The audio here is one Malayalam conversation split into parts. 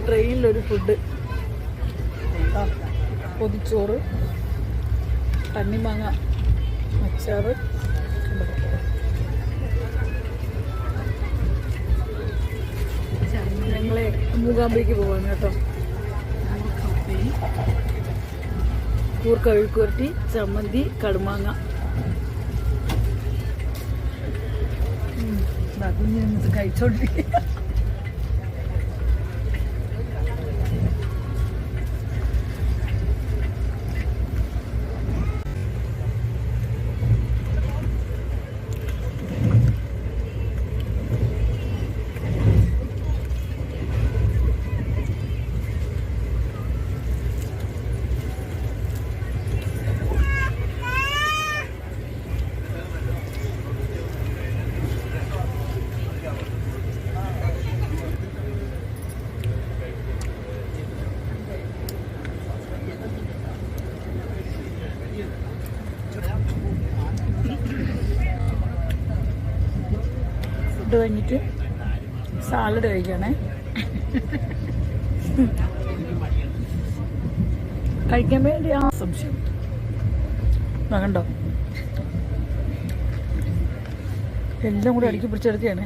ട്രെയിനിലൊരു ഫുഡ്, പൊതിച്ചോറ്, തണ്ണിമാങ്ങ അച്ചാറ്. ഞങ്ങളെ മൂകാംബിക്ക് പോവാണ് കേട്ടോ. കൂർക്ക മെഴുക്കുവരട്ടി, ചമ്മന്തി, കടുമാങ്ങ. കുഞ്ഞിട്ട് കഴിച്ചോണ്ടിരിക്കുക. ഫുഡ് കഴിഞ്ഞിട്ട് സാലഡ് കഴിക്കണേ. കഴിക്കാൻ വേണ്ടി ആ സംശയം കണ്ടോ, എല്ലാം കൂടെ അടുക്കി പിടിച്ചെടുക്കുകയാണ്.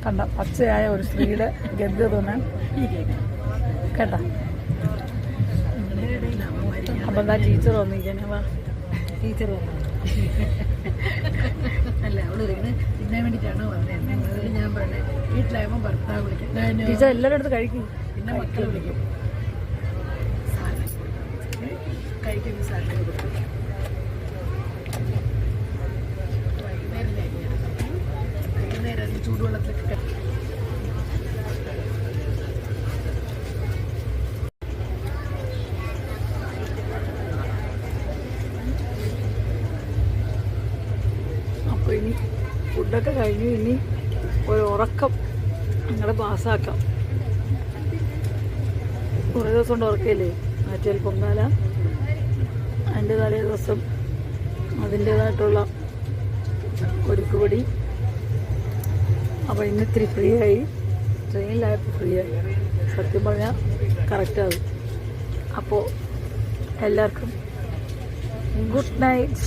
കണ്ട പച്ചയായ ഒരു സ്ത്രീയുടെ ഗദ്ഗ തോന്നാൻ കേട്ടോ. അപ്പം എന്താ ടീച്ചർ വന്നിരിക്കാനാ? വാ ടീച്ചർ വന്നു. അല്ല അവള് തിന്നാൻ വേണ്ടിയിട്ടാണോ വന്നത്? ഞാൻ പറഞ്ഞത് വീട്ടിലാകുമ്പോൾ ഭർത്താവ് വിളിക്കും. ടീച്ചർ എല്ലാവരും അടുത്ത് കഴിക്കും, പിന്നെ മക്കൾ വിളിക്കും. കഴിക്കുന്ന സാധനം കൊടുക്കും. വൈകുന്നേരം ചൂടുവെള്ളത്തിലൊക്കെ അപ്പോൾ ഇനി ഫുഡൊക്കെ കഴിഞ്ഞു. ഇനി ഒരു ഉറക്കം ഞങ്ങളെ പാസ്സാക്കാം. കുറേ ദിവസം കൊണ്ട് ഉറക്കയില്ലേ, ആറ്റുകാൽ പൊങ്കാല, അതിൻ്റെ തലേ ദിവസം അതിൻ്റേതായിട്ടുള്ള ഒരുക്കുപടി. അപ്പോൾ ഇന്ന് ഇത്തിരി ഫ്രീ ആയി, ട്രെയിനിലായപ്പോൾ ഫ്രീ ആയി. സത്യം പറഞ്ഞാൽ കറക്റ്റാകും. അപ്പോൾ എല്ലാവർക്കും good night.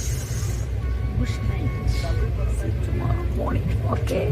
Good night. See you tomorrow morning. Okay.